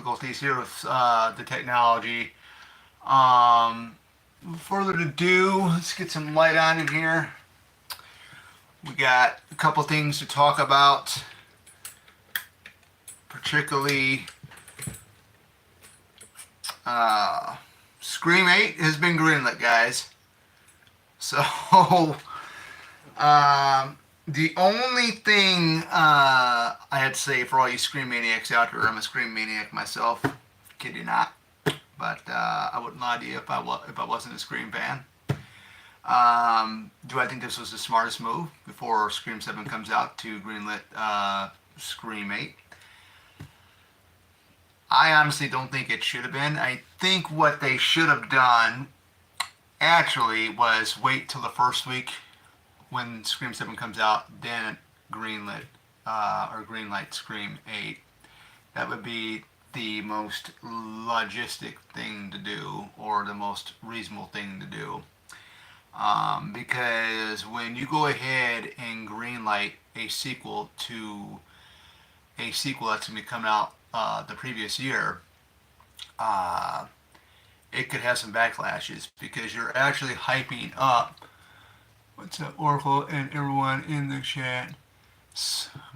difficulties here with the technology. Um, Further to do, let's get some light on in here. We got a couple things to talk about, particularly uh, Scream 8 has been greenlit, guys. So, the only thing I had to say for all you Scream Maniacs out there, I'm a Scream Maniac myself, kid you not, but I wouldn't lie to you if I wasn't a Scream fan. Do I think this was the smartest move before Scream 7 comes out to greenlit Scream 8? I honestly don't think it should have been. I think what they should have done actually was wait till the first week when Scream 7 comes out, then greenlit or greenlight Scream 8. That would be the most logistic thing to do, or the most reasonable thing to do. Because when you go ahead and greenlight a sequel to a sequel that's going to be coming out the previous year, uh, it could have some backlashes because you're actually hyping up. What's up, Oracle and everyone in the chat?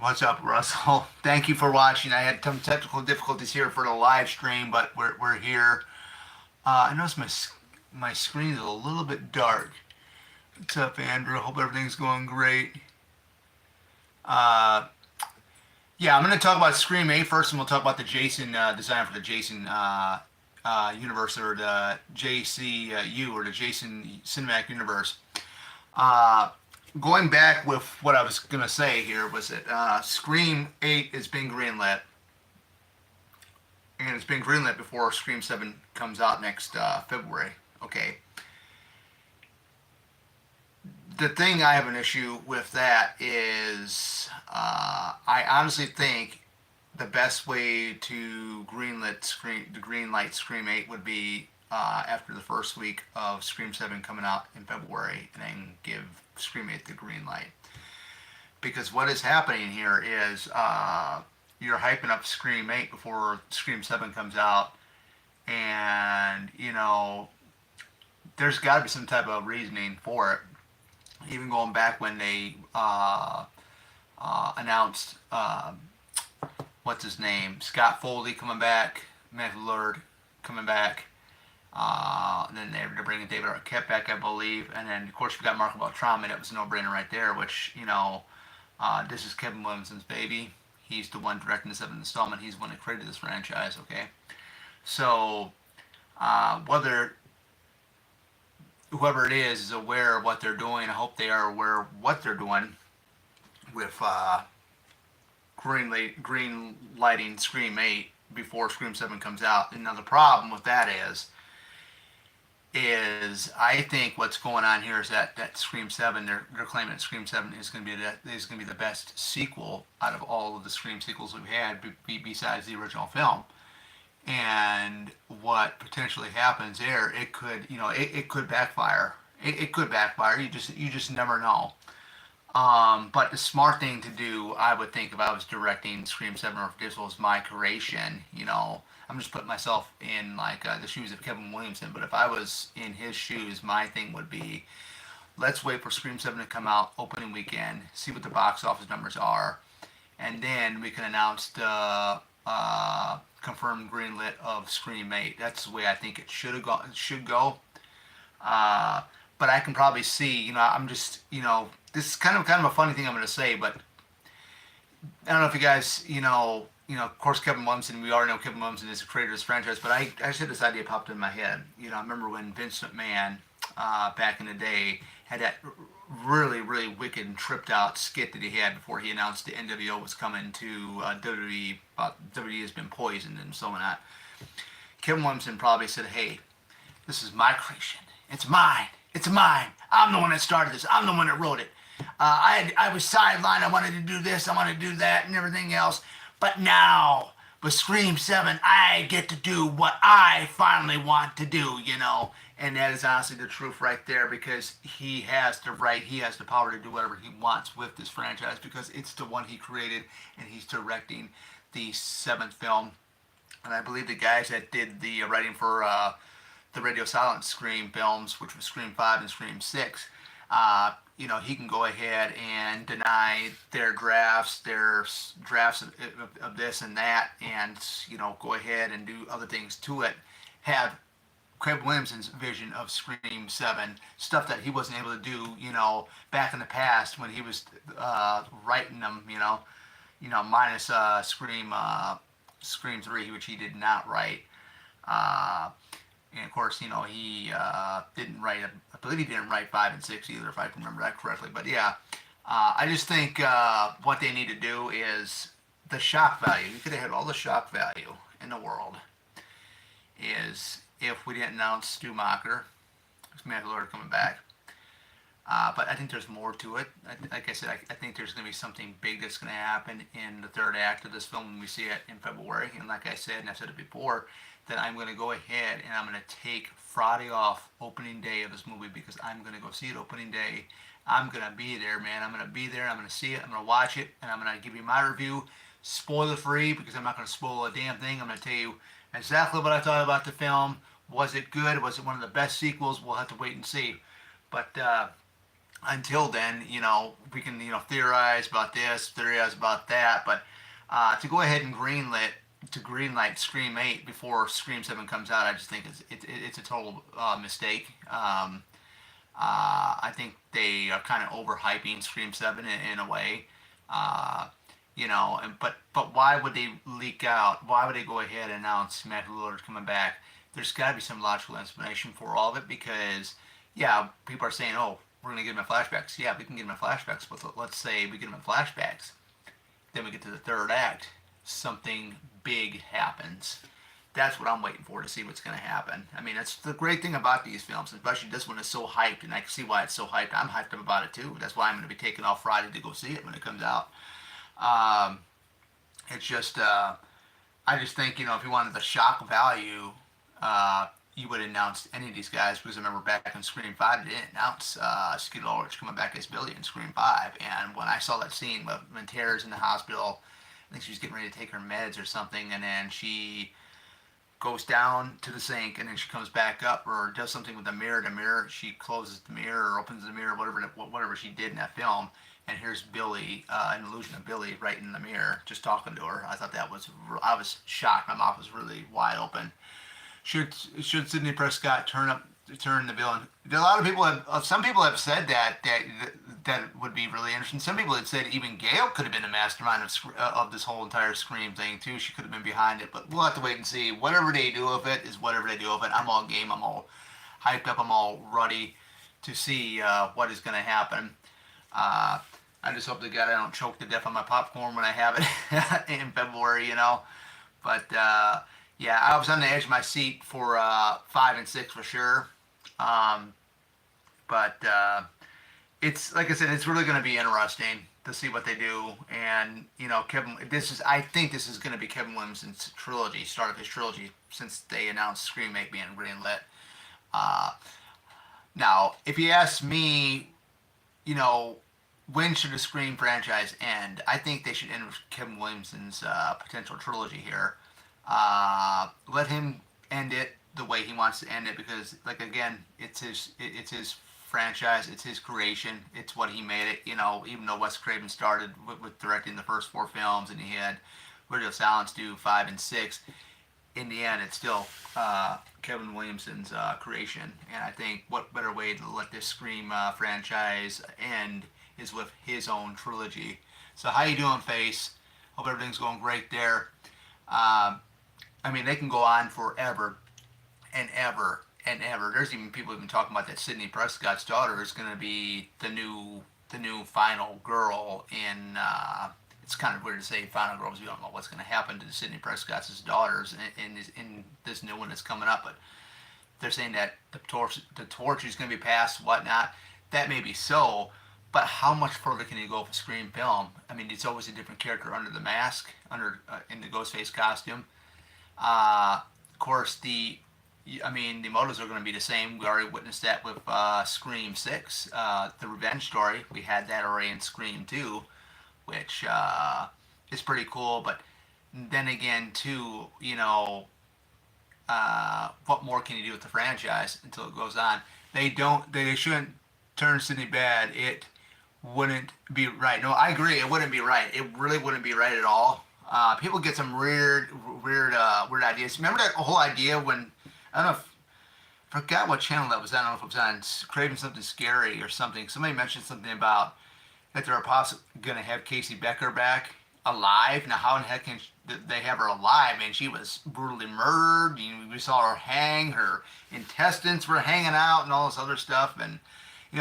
What's up, Russell? Thank you for watching. I had some technical difficulties here for the live stream, but we're here. I noticed my screen is a little bit dark. What's up, Andrew? Hope everything's going great. Yeah, I'm going to talk about Scream 8 first, and we'll talk about the Jason design for the Jason universe, or the JCU, or the Jason Cinematic Universe. Going back with what I was going to say here was that Scream 8 has been greenlit, and it's been greenlit before Scream 7 comes out next February. Okay. The thing I have an issue with that is I honestly think the best way to greenlight Scream 8 would be after the first week of Scream 7 coming out in February, and then give Scream 8 the green light. Because what is happening here is you're hyping up Scream 8 before Scream 7 comes out, and there's got to be some type of reasoning for it. Even going back when they announced what's his name, Scott Foley coming back, Matthew Lillard coming back, and then they're bringing David Arquette back, I believe, and then of course you got Marco Beltrami. That was a no-brainer right there. Which this is Kevin Williamson's baby. He's the one directing the 7th installment. He's the one that created this franchise. Okay, so whether whoever it is aware of what they're doing. I hope they are aware of what they're doing with green lighting Scream 8 before Scream 7 comes out. And now the problem with that is I think what's going on here is that Scream 7, they're claiming that Scream 7 is going to be the best sequel out of all of the Scream sequels we've had besides the original film. And what potentially happens there, it could backfire. It could backfire. You just never know. But the smart thing to do, I would think, if I was directing Scream 7, or if this was my creation, I'm just putting myself in the shoes of Kevin Williamson. But if I was in his shoes, my thing would be, let's wait for Scream 7 to come out opening weekend, see what the box office numbers are, and then we can announce the confirmed greenlit of Scream 8. That's the way I think it should go. But I can probably see, I'm just, this is kind of a funny thing I'm going to say, but I don't know if you guys, of course, Kevin Williamson, we already know Kevin Williamson is the creator of this franchise, but I just had this idea popped in my head. I remember when Vince McMahon, back in the day, had that really, really wicked and tripped out skit that he had before he announced the NWO was coming to WWE, WWE has been poisoned and so on. Kevin Williamson probably said, hey, this is my creation. It's mine. It's mine. I'm the one that started this. I'm the one that wrote it. I was sidelined. I wanted to do this. I wanted to do that and everything else. But now, with Scream 7, I get to do what I finally want to do, And that is honestly the truth right there, because he has the right, he has the power to do whatever he wants with this franchise, because it's the one he created, and he's directing the 7th film and I believe the guys that did the writing for the radio silent Scream films, which was Scream 5 and Scream 6, he can go ahead and deny their drafts, drafts of this and that, and go ahead and do other things to it. Have Craig Williamson's vision of Scream 7, stuff that he wasn't able to do, back in the past when he was writing them, minus Scream 3, which he did not write. Uh, and of course, he didn't write, I believe he didn't write 5 and 6 either, if I can remember that correctly. But yeah, I just think what they need to do is the shock value. You could have had all the shock value in the world is if we didn't announce Stu Macher, Matthew Lillard coming back. But I think there's more to it. Like I said, I think there's going to be something big that's going to happen in the third act of this film when we see it in February. And like I said, and I've said it before, that I'm going to go ahead and I'm going to take Friday off, opening day of this movie, because I'm going to go see it opening day. I'm going to be there, man. I'm going to be there. I'm going to see it. I'm going to watch it. And I'm going to give you my review, spoiler free, because I'm not going to spoil a damn thing. I'm going to tell you exactly what I thought about the film. Was it good? Was it one of the best sequels? We'll have to wait and see. But until then, we can, theorize about this, theorize about that. But to go ahead and greenlight Scream 8 before Scream 7 comes out, I just think it's a total mistake. I think they are kind of overhyping Scream 7 in a way. But why would they leak out? Why would they go ahead and announce Matthew Lillard coming back? There's got to be some logical explanation for all of it because, yeah, people are saying, oh, we're going to get him in flashbacks. Yeah, we can get him in flashbacks, but let's say we get him in flashbacks. Then we get to the third act. Something big happens. That's what I'm waiting for to see what's going to happen. I mean, that's the great thing about these films, especially this one is so hyped, and I can see why it's so hyped. I'm hyped up about it too. That's why I'm going to be taking off Friday to go see it when it comes out. It's just, I just think, if you wanted the shock value, you would have announced any of these guys because I remember back in Scream 5, they didn't announce Skeeter Ulrich coming back as Billy in Scream 5. And when I saw that scene when Tara's in the hospital, I think she was getting ready to take her meds or something, and then she goes down to the sink and then she comes back up or does something with the mirror. She closes the mirror or opens the mirror, whatever she did in that film. And here's Billy, an illusion of Billy right in the mirror, just talking to her. I thought I was shocked. My mouth was really wide open. Should Sidney Prescott turn the villain? Some people have said that would be really interesting. Some people had said even Gail could have been the mastermind of this whole entire Scream thing too. She could have been behind it, but we'll have to wait and see. Whatever they do with it is whatever they do with it. I'm all game. I'm all hyped up. I'm all ready to see what is going to happen. I just hope to God I don't choke to death on my popcorn when I have it in February, But yeah, I was on the edge of my seat for 5 and 6 for sure. But it's like I said, it's really going to be interesting to see what they do. And I think this is going to be Kevin Williamson's trilogy, start of his trilogy since they announced Scream 8 being greenlit. Now, if you ask me, when should the Scream franchise end? I think they should end with Kevin Williamson's potential trilogy here. Let him end it the way he wants to end it because, like again, it's his franchise, it's his creation, it's what he made it. Even though Wes Craven started with directing the first 4 films and he had Radio Silence do 5 and 6, in the end, it's still Kevin Williamson's creation. And I think what better way to let this Scream franchise end is with his own trilogy. So how you doing, Face? Hope everything's going great there. They can go on forever and ever and ever. There's even people who've been talking about that Sidney Prescott's daughter is going to be the new final girl in. It's kind of weird to say final girl because we don't know what's going to happen to Sidney Prescott's daughters in this new one that's coming up. But they're saying that the torch is going to be passed, whatnot. That may be so. But how much further can you go with a Scream film? It's always a different character under the mask, in the Ghostface costume. Of course, the motives are going to be the same. We already witnessed that with Scream 6, the revenge story. We had that already in Scream 2, which is pretty cool. But then again, too, what more can you do with the franchise until it goes on? They don't. They shouldn't turn Sydney bad. It wouldn't be right. No, I agree. It wouldn't be right. It really wouldn't be right at all. People get some weird ideas. Remember that whole idea when I don't know if I forgot what channel that was. I don't know if it was on Craving Something Scary or something. Somebody mentioned something about that they're possibly going to have Casey Becker back alive. Now, how in the heck can they have her alive? Man, she was brutally murdered. We saw her hang. Her intestines were hanging out and all this other stuff. And,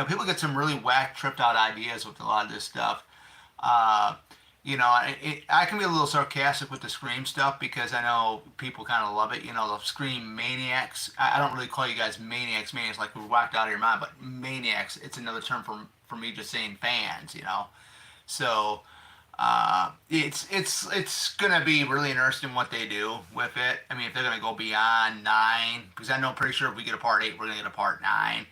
people get some really whack, tripped out ideas with a lot of this stuff. Uh, I can be a little sarcastic with the Scream stuff because I know people kind of love it. The Scream maniacs. I don't really call you guys maniacs like we're whacked out of your mind, but maniacs. It's another term for me just saying fans. So it's gonna be really interesting what they do with it. I mean, if they're gonna go beyond 9, because I know pretty sure if we get a part 8, we're gonna get a part 9,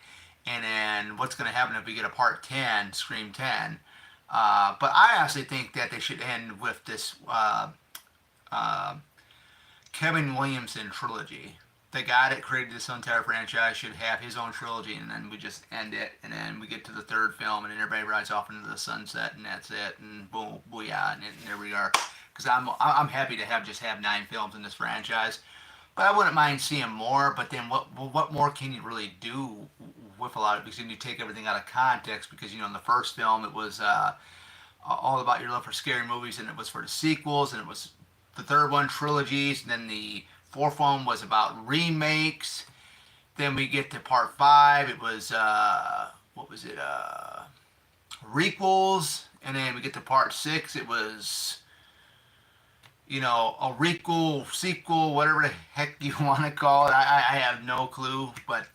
and then what's gonna happen if we get a part 10, Scream 10? But I actually think that they should end with this uh, Kevin Williamson trilogy. The guy that created this entire franchise should have his own trilogy, and then we just end it, and then we get to the third film, and then everybody rides off into the sunset, and that's it, and boom, booyah, and there we are. Because I'm happy to have 9 films in this franchise, but I wouldn't mind seeing more. But then what more can you really do with a lot of, because then you take everything out of context. Because in the first film it was all about your love for scary movies, and it was for the sequels, and it was the third one trilogies, and then the fourth one was about remakes. Then we get to part 5. It was what was it? Requels, and then we get to part 6. It was a requel, sequel, whatever the heck you want to call it. I have no clue, but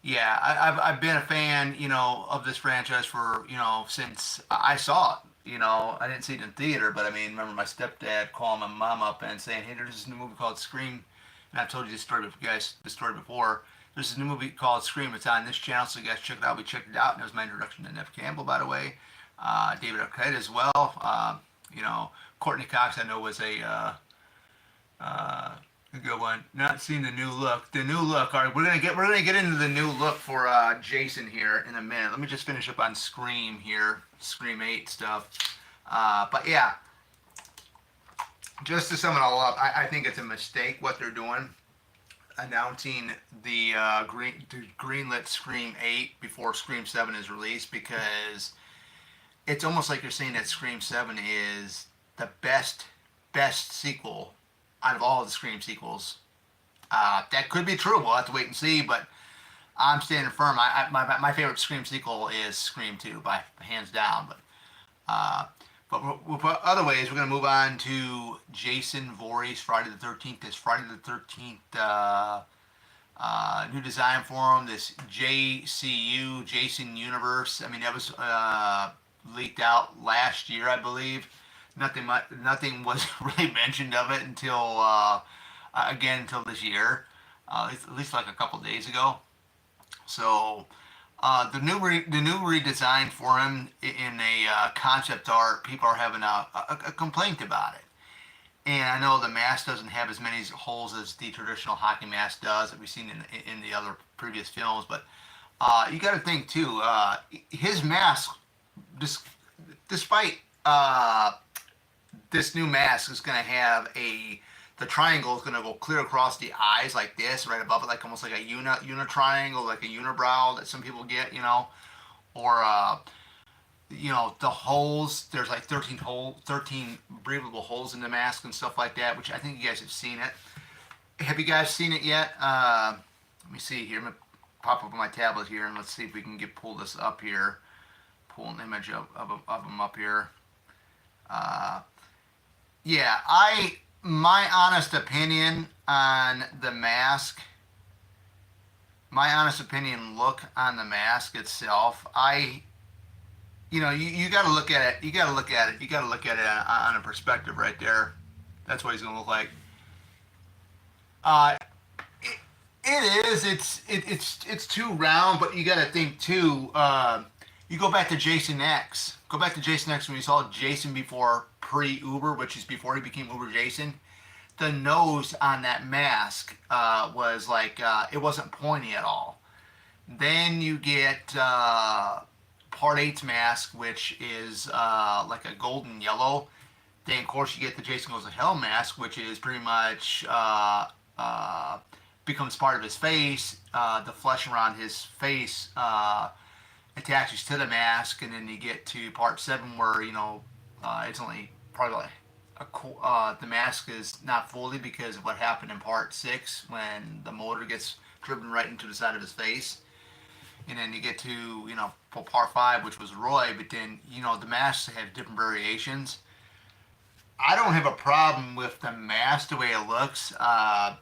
yeah, I've been a fan, of this franchise for, since I saw it. I didn't see it in theater, but I mean, remember my stepdad calling my mom up and saying, "Hey, there's this new movie called Scream," and I've told you this story before. There's this new movie called Scream. It's on this channel, so you guys check it out. We checked it out, and it was my introduction to Nev Campbell, by the way. David Arquette as well. Courtney Cox, I know, was a good one. Not seen the new look. The new look. All right, we're gonna get into the new look for Jason here in a minute. Let me just finish up on Scream here, Scream 8 stuff. But yeah, just to sum it all up, I think it's a mistake what they're doing, announcing the greenlit Scream 8 before Scream 7 is released, because it's almost like you're saying that Scream 7 is the best sequel out of all of the Scream sequels. That could be true. We'll have to wait and see. But I'm standing firm. My favorite Scream sequel is Scream 2 by hands down. But other ways, we're gonna move on to Jason Voorhees, Friday the 13th. This Friday the 13th new design for him. This JCU Jason Universe. I mean, that was leaked out last year, I believe. Nothing was really mentioned of it until this year, at least like a couple days ago. So the new redesign for him in a concept art, people are having a complaint about it. And I know the mask doesn't have as many holes as the traditional hockey mask does that we've seen in the other previous films, but you got to think too. His mask, despite this new mask is going to have the triangle is going to go clear across the eyes like this, right above it, like almost like a unitriangle, like a unibrow that some people get, or the holes. There's like 13 breathable holes in the mask and stuff like that, which I think you guys have seen it. Have you guys seen it yet? Let me see here. I'm gonna pop up on my tablet here, and let's see if we can pull this up here. Pull an image of them up here. Yeah, my honest opinion on the mask, my honest opinion look on the mask itself, you got to look at it. You got to look at it. You got to look at it on a perspective right there. That's what he's going to look like. Uh, it is. It's too round, but you got to think too. You go back to Jason X. Go back to Jason X when you saw Jason before pre-Uber, which is before he became Uber Jason. The nose on that mask was like it wasn't pointy at all. Then you get Part Eight's mask, which is like a golden yellow. Then of course you get the Jason Goes to Hell mask, which is pretty much becomes part of his face. The flesh around his face attaches to the mask, and then you get to Part Seven where it's only probably like the mask is not fully because of what happened in Part Six when the motor gets driven right into the side of his face. And then you get to Part Five, which was Roy, but then the masks have different variations. I don't have a problem with the mask the way it looks. Then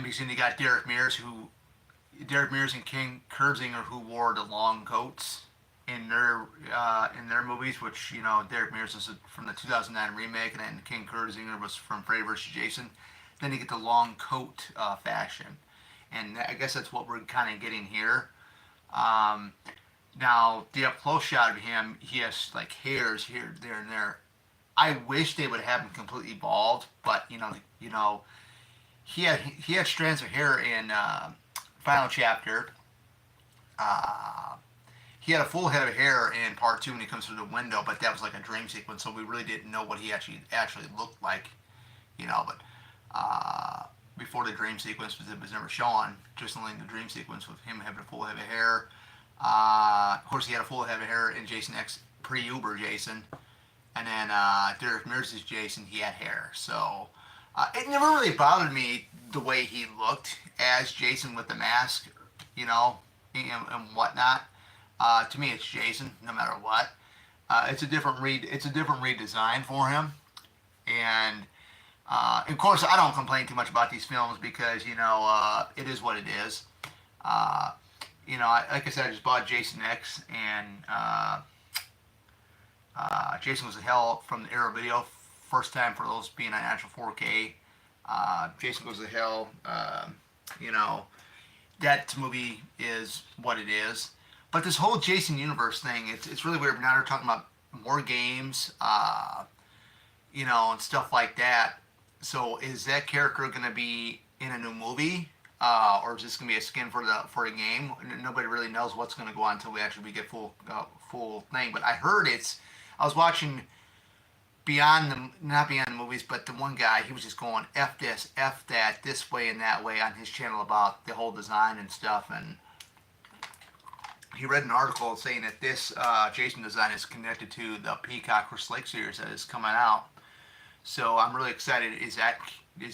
because then you got Derek Mears and King Kurzinger who wore the long coats in their movies, which Derek Mears was from the 2009 remake, and then King Kurzinger was from Freddy vs. Jason. Then you get the long coat fashion, and I guess that's what we're kind of getting here. Now the up close shot of him, he has like hairs here, there, and there. I wish they would have him completely bald, but he had strands of hair in final chapter. He had a full head of hair in Part Two when he comes through the window, but that was like a dream sequence, so we really didn't know what he actually looked like, But before the dream sequence was never shown, just only the dream sequence with him having a full head of hair. Of course, he had a full head of hair in Jason X pre-Uber Jason, and then Derek Mears' Jason, he had hair. So it never really bothered me the way he looked as Jason with the mask, and whatnot. To me, it's Jason, no matter what. It's a different redesign for him, and of course, I don't complain too much about these films because it is what it is. Like I said, I just bought Jason X and Jason Goes to Hell from the Arrow Video. First time for those being on actual 4K. Jason Goes to Hell. That movie is what it is. But this whole Jason universe thing, it's really weird. Now they're talking about more games, and stuff like that. So is that character going to be in a new movie, or is this going to be a skin for a game? Nobody really knows what's going to go on until we get full thing. But I was watching not beyond the movies, but the one guy, he was just going F this, F that, this way and that way on his channel about the whole design and stuff. And he read an article saying that this Jason design is connected to the Peacock Crystal Lake series that is coming out. So I'm really excited. Is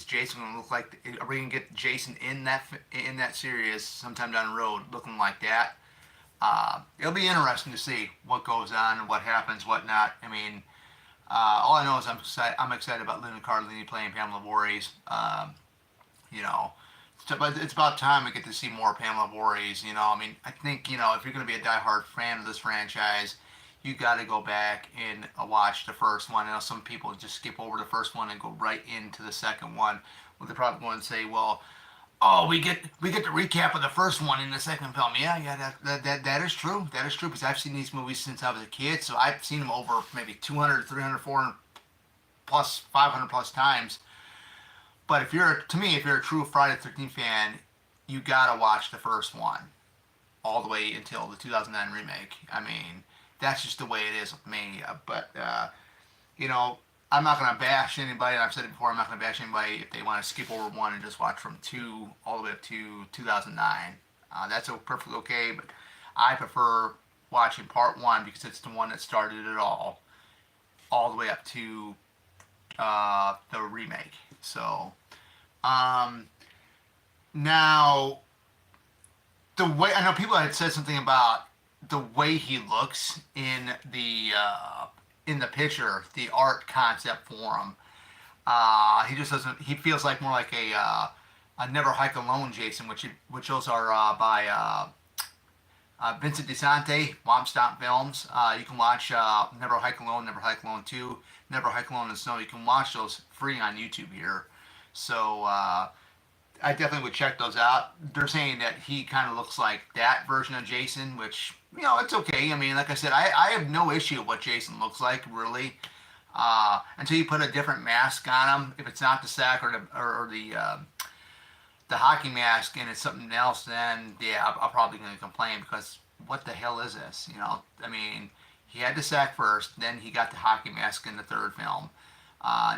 Jason going to look like? Are we going to get Jason in that series sometime down the road, looking like that? It'll be interesting to see what goes on and what happens, what not. I mean, all I know is I'm excited about Linda Cardellini playing Pamela Voorhees. But it's about time we get to see more Pamela Voorhees. I mean, I think if you're going to be a diehard fan of this franchise, you got to go back and watch the first one. I know some people just skip over the first one and go right into the second one. Well, they're probably going to say, "Well, we get the recap of the first one in the second film." Yeah, that is true. That is true because I've seen these movies since I was a kid, so I've seen them over maybe 200, 300, 400 plus, 500 plus times. But if you're a true Friday the 13th fan, you gotta watch the first one all the way until the 2009 remake. I mean, that's just the way it is with me. But I'm not gonna bash anybody. I've said it before. I'm not gonna bash anybody if they want to skip over one and just watch from 2 all the way up to 2009. That's perfectly okay. But I prefer watching Part 1 because it's the one that started it all the way up to the remake. So, now the way I know people had said something about the way he looks in the picture, the art concept for him. He just doesn't. He feels like more like a Never Hike Alone Jason, which those are by Vincent DeSante, Mom Stomp Films. You can watch Never Hike Alone, Never Hike Alone 2, Never Hike Alone in the Snow. You can watch those free on YouTube here. So I definitely would check those out. They're saying that he kind of looks like that version of Jason, which it's okay. I mean, like I said, I have no issue with what Jason looks like really, until you put a different mask on him. If it's not the sack or the hockey mask and it's something else, then yeah, I'm probably going to complain because what the hell is this? I mean, he had the sack first, then he got the hockey mask in the third film.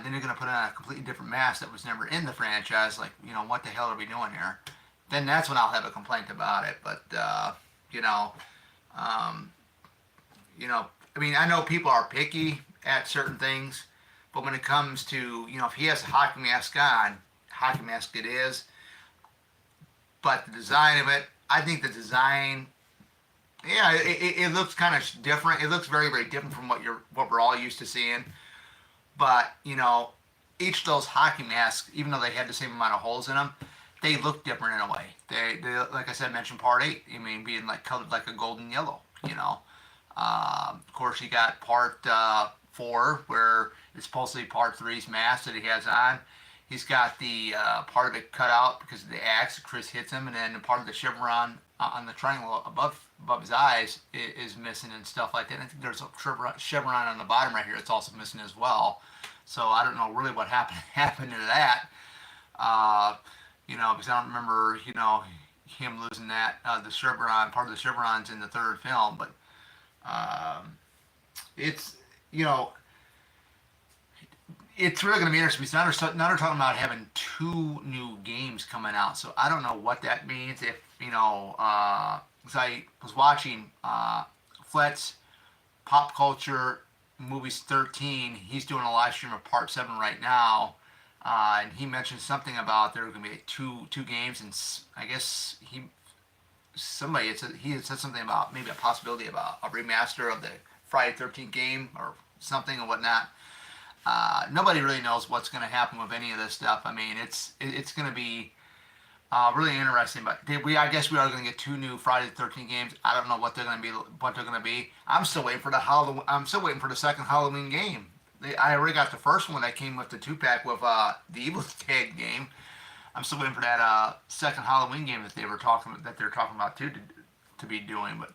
Then you're going to put on a completely different mask that was never in the franchise. Like, what the hell are we doing here? Then that's when I'll have a complaint about it. But, you know, um, I mean, I know people are picky at certain things, but when it comes to, if he has a hockey mask on, hockey mask it is. But the design of it, I think the design, yeah, it looks kind of different. It looks very, very different from what we're all used to seeing. But each of those hockey masks, even though they had the same amount of holes in them, they look different in a way. They like I said, mentioned part eight. I mean, being like colored like a golden yellow. Of course, you got part four where it's supposedly part three's mask that he has on. He's got the part of it cut out because of the axe. Chris hits him, and then the part of the chevron on the triangle above his eyes is missing and stuff like that. And I think there's a chevron on the bottom right here. It's also missing as well. So I don't know really what happened to that. Because I don't remember him losing that the chevron part of the chevrons in the third film. But it's it's really going to be interesting. Now they're talking about having two new games coming out, so I don't know what that means. If because I was watching Flet's Pop Culture Movies 13. He's doing a live stream of Part 7 right now, and he mentioned something about there are going to be two games, and I guess he had said something about maybe a possibility about a remaster of the Friday 13th game or something or whatnot. Nobody really knows what's going to happen with any of this stuff. I mean, it's going to be really interesting. But I guess we are going to get two new Friday the 13th games. I don't know what they're going to be. I'm still waiting for I'm still waiting for the second Halloween game. I already got the first one that came with the 2-pack with the Evil Tag game. I'm still waiting for that second Halloween game that they're talking about too to be doing. But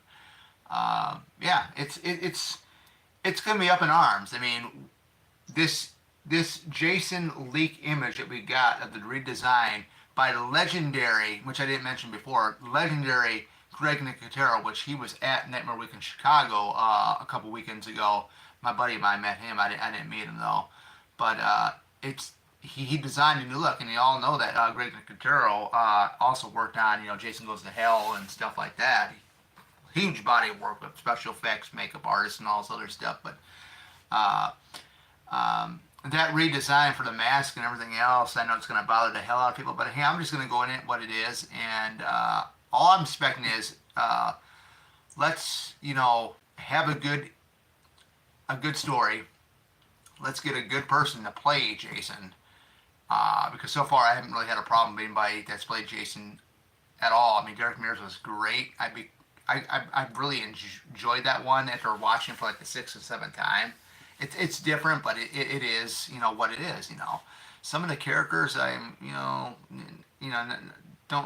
yeah, it's going to be up in arms. I mean, this Jason leak image that we got of the redesign by the legendary, which I didn't mention before, legendary Greg Nicotero, which he was at Nightmare Week in Chicago a couple weekends ago. My buddy of mine met him. I didn't meet him though, but he designed a new look, and you all know that Greg Nicotero also worked on Jason Goes to Hell and stuff like that. Huge body of work with special effects, makeup artists, and all this other stuff, but. That redesign for the mask and everything else, I know it's going to bother the hell out of people, but hey, I'm just going to go in it what it is, and all I'm expecting is let's have a good story. Let's get a good person to play Jason, because so far I haven't really had a problem with anybody that's played Jason at all. I mean, Derek Mears was great. I really enjoyed that one after watching it for like the sixth or seventh time. It's different, but it is what it is. Some of the characters don't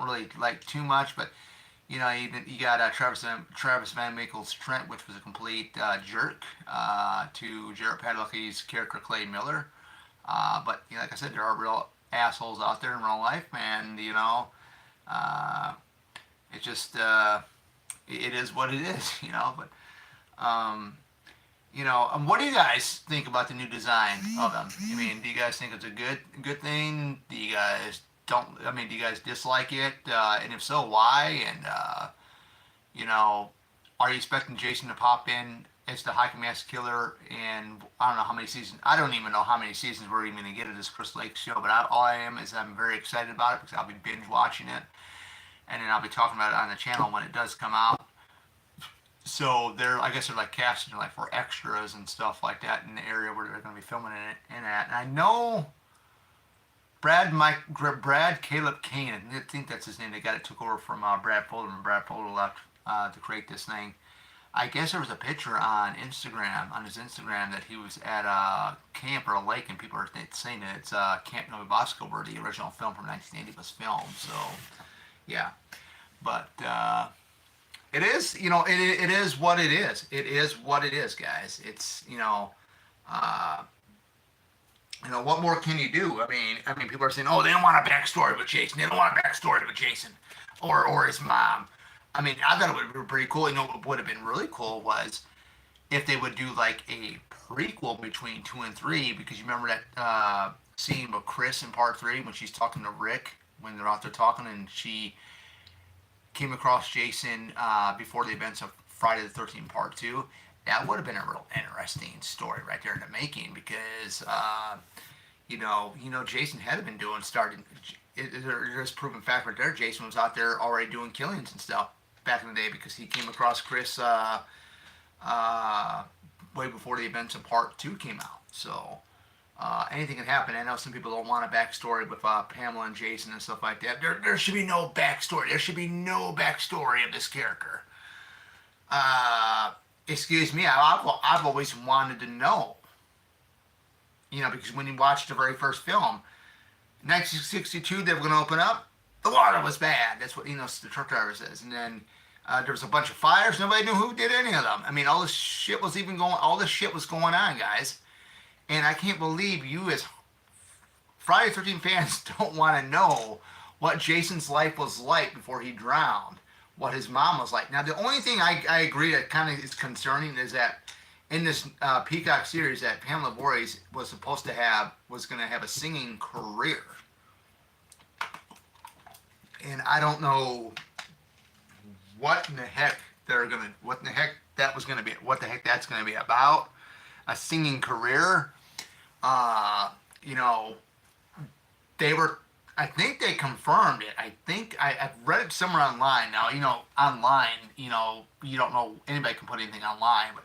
really like too much, but you got Travis Van Winkle's Trent, which was a complete jerk to Jared Padalecki's character Clay Miller. But like I said, there are real assholes out there in real life, and it just it is what it is. But. What do you guys think about the new design of them? I mean, do you guys think it's a good thing? Do you guys don't? I mean, do you guys dislike it? And if so, why? And are you expecting Jason to pop in as the hockey mask killer? And I don't know how many seasons. I don't even know how many seasons we're even going to get of this Chris Lake show. But all I am is I'm very excited about it because I'll be binge watching it, and then I'll be talking about it on the channel when it does come out. So I guess they're like casting like for extras and stuff like that in the area where they're going to be filming in at. And I know Brad Caleb Kane, I think that's his name. They took over from Brad Folder, and Brad Folder left to create this thing. I guess there was a picture on Instagram, on his Instagram, that he was at a camp or a lake, and people are saying that it's Camp Nova Bosco, where the original film from 1980 was filmed. So, yeah. But it is, it is what it is. It is what it is, guys. It's, uh, what more can you do? I mean, people are saying, oh, they don't want a backstory with Jason. They don't want a backstory with Jason, or his mom. I mean, I thought it would have been pretty cool. What would have been really cool was if they would do like a prequel between two and three, because you remember that scene with Chris in part three when she's talking to Rick when they're out there talking, and she came across Jason before the events of Friday the 13th Part 2. That would have been a real interesting story right there in the making, because Jason had been doing starting. There's proven fact right there. Jason was out there already doing killings and stuff back in the day, because he came across Chris way before the events of Part 2 came out. So anything can happen. I know some people don't want a backstory with Pamela and Jason and stuff like that. There should be no backstory. There should be no backstory of this character. Excuse me, I've always wanted to know. Because when you watch the very first film, 1962, they were going to open up, the water was bad. That's what, the truck driver says. And then there was a bunch of fires. Nobody knew who did any of them. I mean, all this shit was going on, guys. And I can't believe you as Friday the 13th fans don't want to know what Jason's life was like before he drowned, what his mom was like. Now, the only thing I agree that kind of is concerning is that in this Peacock series that Pamela Voorhees was going to have a singing career. And I don't know what in the heck what the heck that's gonna be about. A singing career. You know, I think they confirmed it. I think I've read it somewhere online. Now, online, you don't know, anybody can put anything online, but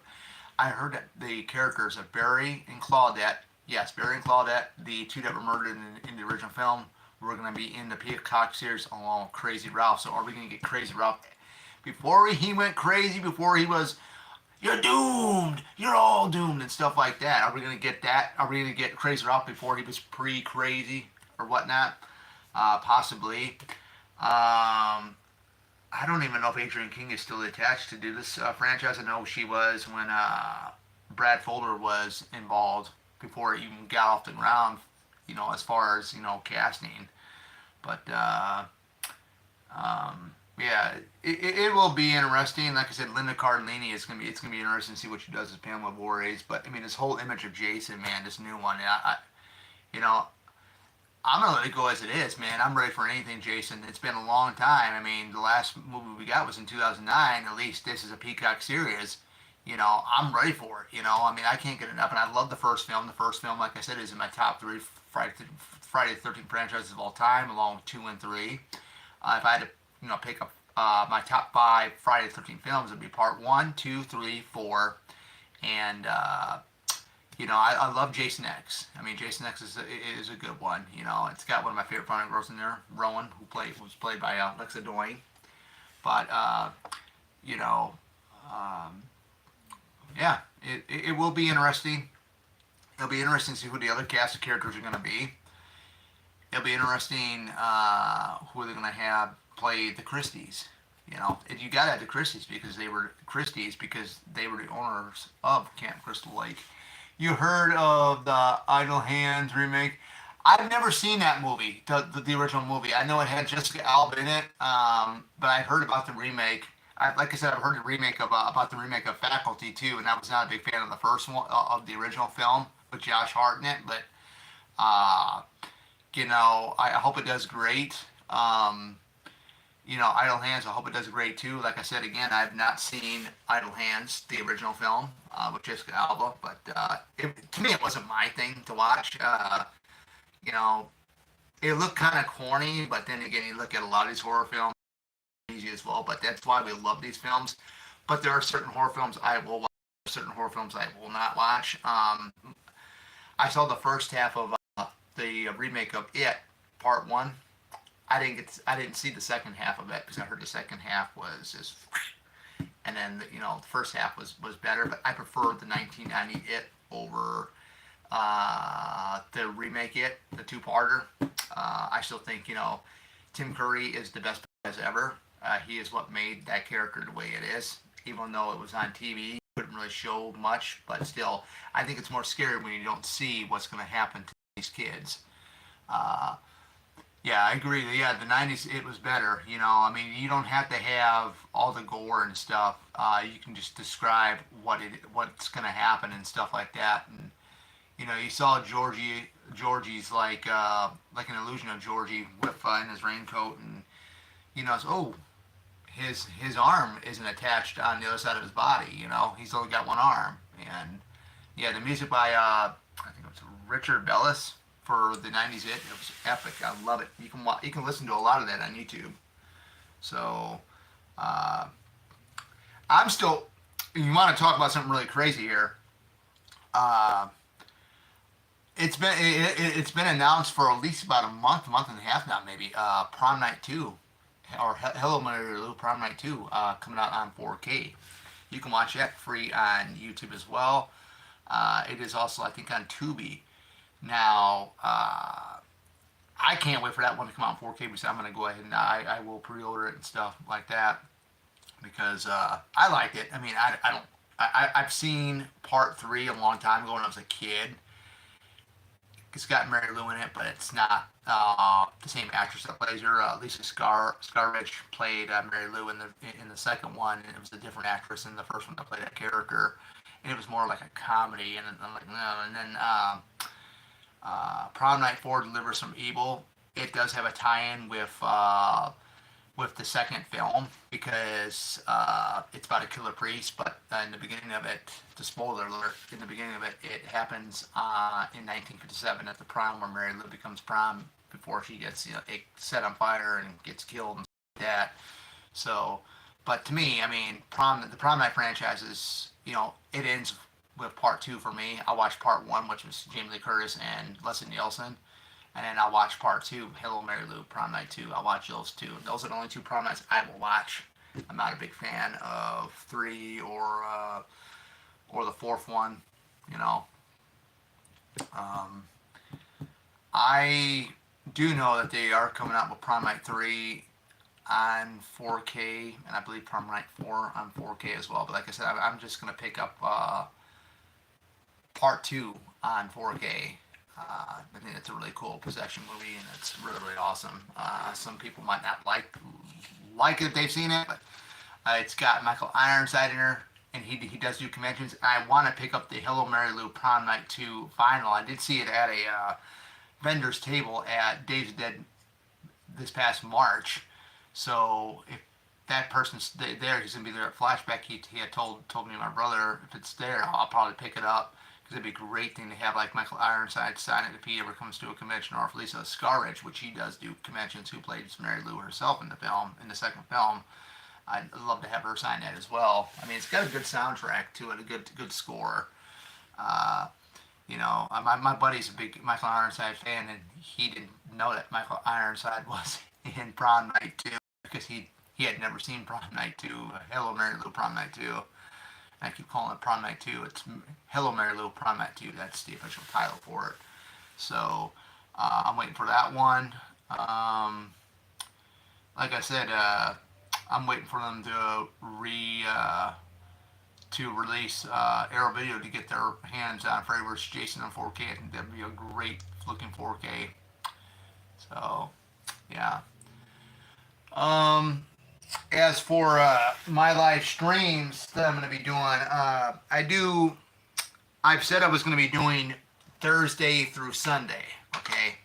I heard that the characters of Barry and Claudette, yes, Barry and Claudette, the two that were murdered in the original film, were going to be in the Peacock series along with Crazy Ralph. So are we going to get Crazy Ralph? Before he went crazy, before he was, you're doomed, you're all doomed, and stuff like that. Are we going to get that? Are we going to get Crazy Ralph before he was pre-crazy or whatnot? Possibly. I don't even know if Adrienne King is still attached to do this franchise. I know she was when Brad Folder was involved before it even got off the ground, as far as, casting. But, yeah, it will be interesting. Like I said, Linda Cardellini it's gonna be interesting to see what she does as Pamela Voorhees. But I mean, this whole image of Jason, man, this new one, you know, I'm gonna let it go as it is, man. I'm ready for anything, Jason. It's been a long time. I mean, the last movie we got was in 2009. At least this is a Peacock series. I'm ready for it. I mean, I can't get enough, and I love the first film. The first film, like I said, is in my top three Friday the 13th franchises of all time, along with 2 and 3. If I had to, pick up my top 5 Friday the 13th films, it'd be part 1, 2, 3, 4, and I love Jason X. I mean, Jason X is a good one. It's got one of my favorite funny girls in there, Rowan, who's played by Alexa Doyne. But yeah, it will be interesting. It'll be interesting to see who the other cast of characters are going to be. It'll be interesting who they're going to have play the Christies. You got to have the Christies because they were the owners of Camp Crystal Lake. You heard of the Idle Hands remake? I've never seen that movie, the original movie. I know it had Jessica Alba in it, but I heard about the remake. Like I said, I've heard about the remake of Faculty too, and I was not a big fan of the first one of the original film with Josh Hart in it. But I hope it does great. Idle Hands, I hope it does great too. Like I said, again, I've not seen Idle Hands, the original film, with Jessica Alba, but to me, it wasn't my thing to watch. It looked kind of corny, but then again, you look at a lot of these horror films, easy as well, but that's why we love these films. But there are certain horror films I will watch, certain horror films I will not watch. I saw the first half of the remake of It, Part 1. I didn't see the second half of it because I heard the second half was just, and then the first half was better. But I prefer the 1990 It over the remake It, the two-parter. I still think Tim Curry is the best as ever. He is what made that character the way it is. Even though it was on TV, couldn't really show much, but still, I think it's more scary when you don't see what's going to happen to these kids. Uh, yeah, I agree. Yeah, the '90s it was better. I mean, you don't have to have all the gore and stuff. You can just describe what's going to happen and stuff like that. And you saw Georgie's like an illusion of Georgie with in his raincoat, and it's, oh, his arm isn't attached on the other side of his body. He's only got one arm. And yeah, the music by I think it was Richard Bellis for the '90s. It was epic. I love it. You can listen to a lot of that on YouTube. So uh, I'm still. You want to talk about something really crazy here? Uh, it's been announced for at least about a month and a half now, maybe. Prom Night 2, or Hello Mary Lou Prom Night 2, coming out on 4K. You can watch that free on YouTube as well. It is also, I think, on Tubi. Now, I can't wait for that one to come out in 4K, because I'm going to go ahead and I will pre-order it and stuff like that, because I liked it. I mean, I've seen part 3 a long time ago when I was a kid. It's got Mary Lou in it, but it's not the same actress that plays her. Lisa Scarridge played Mary Lou in the second one, and it was a different actress in the first one that played that character, and it was more like a comedy. And I'm like, no. And then Prom Night 4 delivers some evil. It does have a tie-in with the second film, because it's about a killer priest. But in the beginning of it, the spoiler alert, in the beginning of it, it happens in 1957 at the prom, where Mary Lou becomes prom before she gets set on fire and gets killed and stuff like that. So, but to me, I mean, the Prom Night franchise is, it ends with part 2 for me. I watched part 1, which was Jamie Lee Curtis and Leslie Nielsen. And then I'll watch part 2, Hello Mary Lou, Prom Night 2. I'll watch those two. Those are the only 2 prom nights I will watch. I'm not a big fan of 3 or the 4th one. Um, I do know that they are coming out with Prom Night 3 on 4K, and I believe Prom Night 4 on 4K as well. But like I said, I'm just going to pick up part 2 on 4K. I think it's a really cool possession movie, and it's really, really awesome. Some people might not like it if they've seen it, but it's got Michael Ironside in her, and he does do conventions. I want to pick up the Hello Mary Lou Prom Night 2 vinyl. I did see it at a vendor's table at Dave's Dead this past March. So if that person's there, he's gonna be there at Flashback. He had told me and my brother, if it's there, I'll probably pick it up. It'd be a great thing to have, like, Michael Ironside sign it if he ever comes to a convention, or if Lisa Scarridge, which he does do conventions, who plays Mary Lou herself in the second film, I'd love to have her sign that as well. I mean, it's got a good soundtrack to it, a good score. My buddy's a big Michael Ironside fan, and he didn't know that Michael Ironside was in Prom Night 2, because he had never seen Prom Night 2, Hello Mary Lou Prom Night 2. I keep calling it Prom Night 2. It's Hello Mary Lou Prom Night 2. That's the official title for it. So I'm waiting for that one. Like I said, I'm waiting for them to release Arrow Video to get their hands on Freddy vs. Jason in 4K. I think that'd be a great looking 4K. So yeah. As for my live streams that I'm going to be doing, I've said I was going to be doing Thursday through Sunday, okay?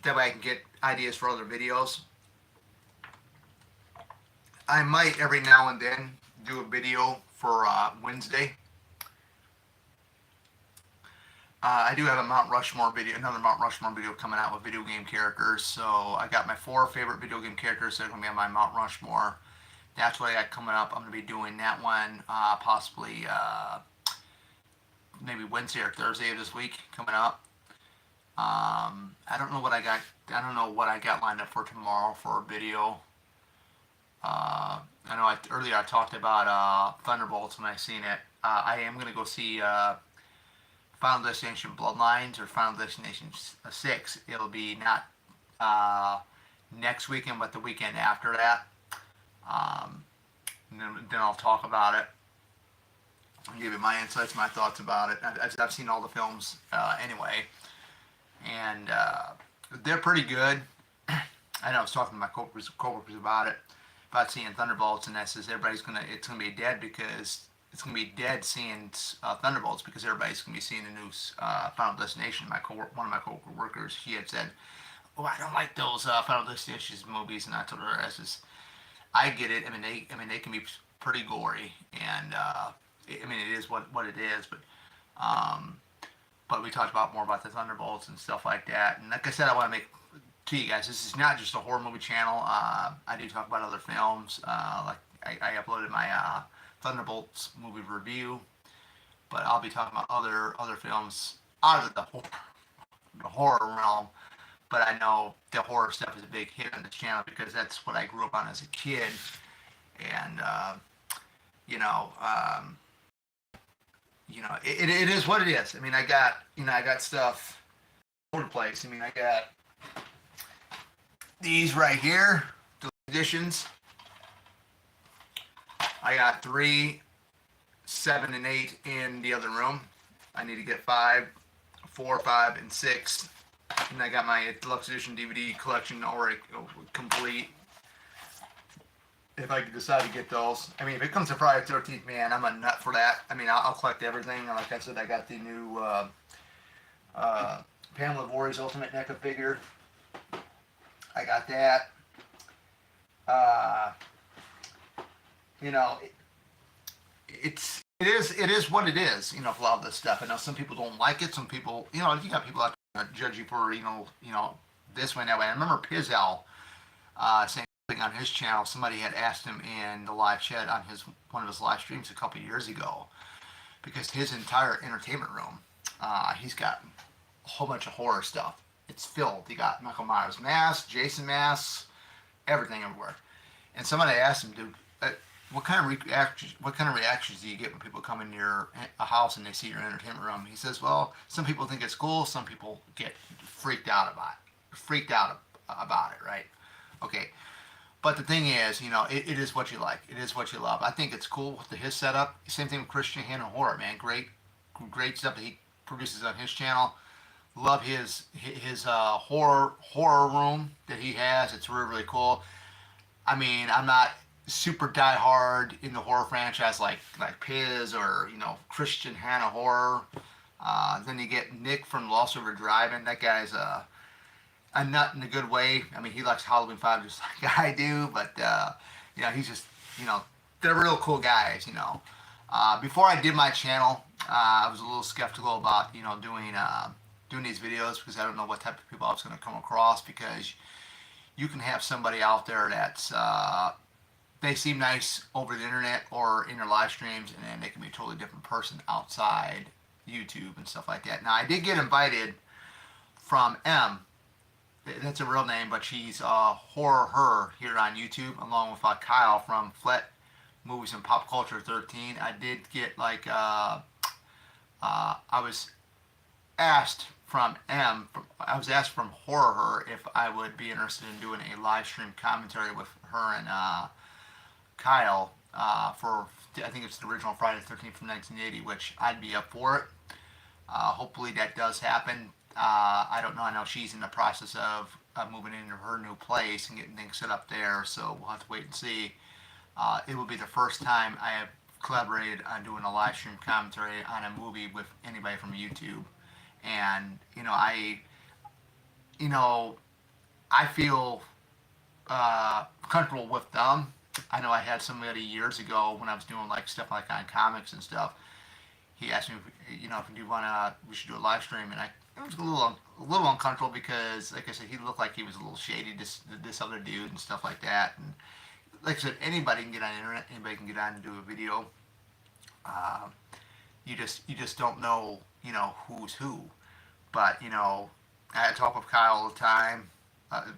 That way I can get ideas for other videos. I might every now and then do a video for Wednesday. I do have a Mount Rushmore video, another Mount Rushmore video coming out with video game characters. So I got my 4 favorite video game characters that are going to be on my Mount Rushmore. That's what I got coming up. I'm going to be doing that one possibly maybe Wednesday or Thursday of this week coming up. I don't know what I got. I don't know what I got lined up for tomorrow for a video. I know earlier I talked about Thunderbolts when I seen it. I am gonna go see Final Destination Bloodlines or Final Destination 6. It'll be not uh, next weekend, but the weekend after that. Um, and then I'll talk about it and give you my insights, my thoughts about it. I've seen all the films anyway, and they're pretty good. I know I was talking to my coworkers about seeing Thunderbolts, and that says it's gonna be dead because it's gonna be dead seeing Thunderbolts because everybody's gonna be seeing the new Final Destination. One of my coworkers, he had said, "Oh, I don't like those Final Destination movies," and I told her, I get it. I mean, they can be pretty gory, and I mean, it is what it is. Um, but we talked about more about the Thunderbolts and stuff like that. And like I said, I want to make to you guys, this is not just a horror movie channel. I do talk about other films. I uploaded my Thunderbolts movie review, but I'll be talking about other films out of the horror realm. But I know the horror stuff is a big hit on this channel because that's what I grew up on as a kid, and you know, it is what it is. I mean, I got stuff all over the place. I mean, I got these right here, the editions. I got 3, 7, and 8 in the other room. I need to get 5, 4, 5, and 6. And I got my deluxe edition DVD collection already complete. If I could decide to get those. I mean, if it comes to Friday the 13th, man, I'm a nut for that. I mean, I'll collect everything. Like I said, I got the new Pamela Voorhees Ultimate NECA figure. I got that. Uh, you know, it is what it is. You know, for a lot of this stuff. I know some people don't like it. Some people, you got people out there that judge you for this way and that way. I remember Pizzell saying something on his channel. Somebody had asked him in the live chat on one of his live streams a couple of years ago because his entire entertainment room, he's got a whole bunch of horror stuff. It's filled. You got Michael Myers masks, Jason masks, everything everywhere. And somebody asked him, dude, what kind of reactions do you get when people come in your a house and they see your entertainment room? He says, well, some people think it's cool, some people get freaked out about it, right? Okay. But the thing is, it is what you like. It is what you love. I think it's cool with his setup. Same thing with Christian Hand and Horror, man. Great stuff that he produces on his channel. Love his horror room that he has. It's really, really cool. I mean, I'm not super die hard in the horror franchise like Piz or Christian Hannah Horror. Then you get Nick from Lost River Drive-In. That guy's a nut in a good way. I mean, he likes Halloween 5 just like I do, but he's just they're real cool guys. Before I did my channel, I was a little skeptical about doing these videos because I don't know what type of people I was going to come across because you can have somebody out there that's they seem nice over the internet or in their live streams, and then they can be a totally different person outside YouTube and stuff like that. Now, I did get invited from M. That's a real name, but she's Horror Her here on YouTube, along with Kyle from Flet Movies and Pop Culture 13. I did get I was asked from from Horror Her if I would be interested in doing a live stream commentary with her and Kyle for I think it's the original Friday the 13th from 1980, which I'd be up for it. Hopefully that does happen. I don't know. I know she's in the process of moving into her new place and getting things set up there, so we'll have to wait and see. It will be the first time I have collaborated on doing a live stream commentary on a movie with anybody from YouTube, and I feel comfortable with them. I know I had somebody years ago when I was doing stuff like on comics and stuff. He asked me, if we should do a live stream, and I was a little uncomfortable because, like I said, he looked like he was a little shady, this other dude and stuff like that. And like I said, anybody can get on the internet, anybody can get on and do a video. You just don't know, who's who. But I talk with Kyle all the time.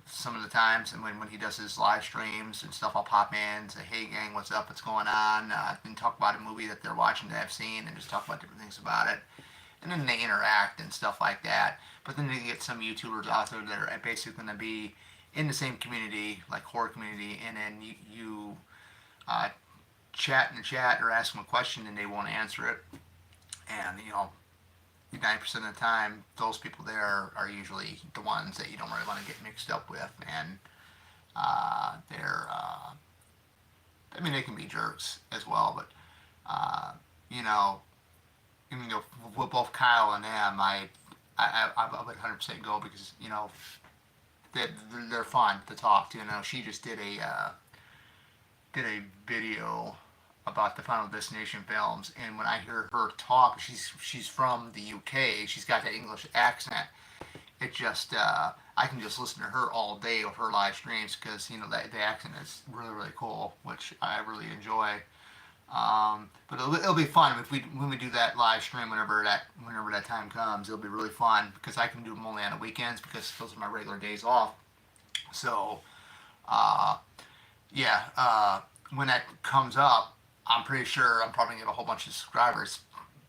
some of the times, and when he does his live streams and stuff, I'll pop in, say, "Hey gang, what's up? What's going on?" And talk about a movie that they're watching that I've seen, and just talk about different things about it. And then they interact and stuff like that. But then you get some YouTubers out there that are basically going to be in the same community, like horror community, and then you chat in the chat or ask them a question and they won't answer it. And 90% of the time, those people there are usually the ones that you don't really want to get mixed up with, and they're I mean, they can be jerks as well, but you know, even though with both Kyle and them, I would 100% go because they're fun to talk to. She just did a video about the Final Destination films, and when I hear her talk, she's from the UK. She's got that English accent. It just I can just listen to her all day of her live streams because the accent is really cool, which I really enjoy. But it'll be fun if when we do that live stream whenever that time comes. It'll be really fun because I can do them only on the weekends because those are my regular days off. So when that comes up, I'm pretty sure I'm probably gonna get a whole bunch of subscribers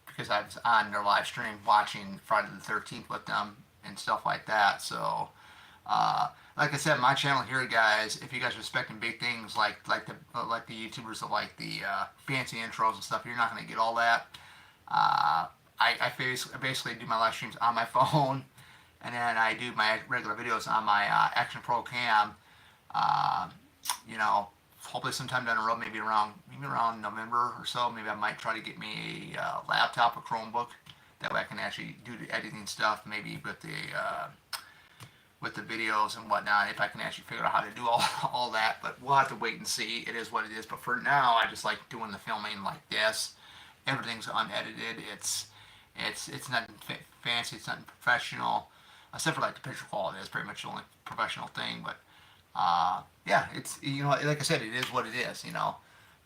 because I was on their live stream watching Friday the 13th with them and stuff like that. So, like I said, my channel here, guys, if you guys are expecting big things like the YouTubers that like the fancy intros and stuff, you're not gonna get all that. I basically do my live streams on my phone, and then I do my regular videos on my Action Pro Cam. Hopefully sometime down the road, maybe around November or so, maybe I might try to get me a laptop, a Chromebook. That way I can actually do the editing stuff, maybe with the videos and whatnot, if I can actually figure out how to do all that. But we'll have to wait and see. It is what it is. But for now, I just like doing the filming like this. Everything's unedited. It's nothing fancy. It's nothing professional, except for like the picture quality. It's pretty much the only professional thing. But it's like I said, it is what it is.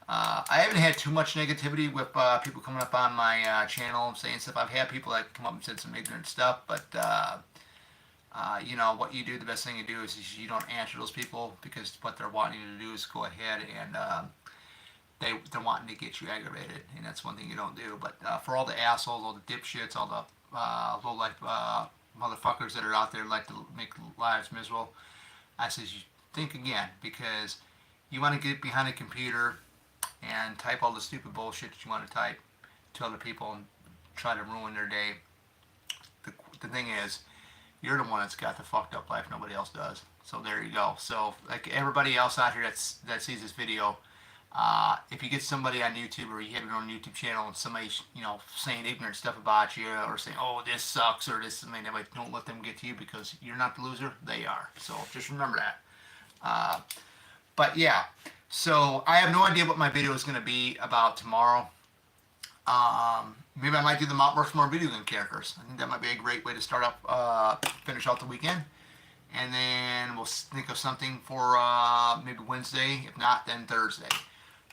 I haven't had too much negativity with people coming up on my channel and saying stuff. I've had people that come up and said some ignorant stuff, but what you do, the best thing you do is you don't answer those people because what they're wanting you to do is go ahead and they're wanting to get you aggravated, and that's one thing you don't do. But for all the assholes, all the dipshits, all the low-life motherfuckers that are out there like to make lives miserable, I says you think again, because you want to get behind a computer and type all the stupid bullshit that you want to type to other people and try to ruin their day. The thing is, you're the one that's got the fucked up life. Nobody else does. So there you go. So like everybody else out here that sees this video, if you get somebody on YouTube or you have your own YouTube channel and somebody's saying ignorant stuff about you or saying, "Oh, this sucks," or this, don't let them get to you because you're not the loser. They are. So just remember that. But yeah, so I have no idea what my video is going to be about tomorrow. Maybe I might do the Mount Rushmore video game characters. I think that might be a great way to start up, finish out the weekend. And then we'll think of something for maybe Wednesday. If not, then Thursday.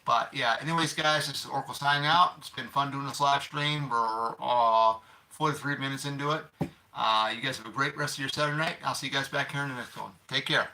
But yeah, anyways, guys, this is Oracle signing out. It's been fun doing this live stream. We're 43 minutes into it. You guys have a great rest of your Saturday night. I'll see you guys back here in the next one. Take care.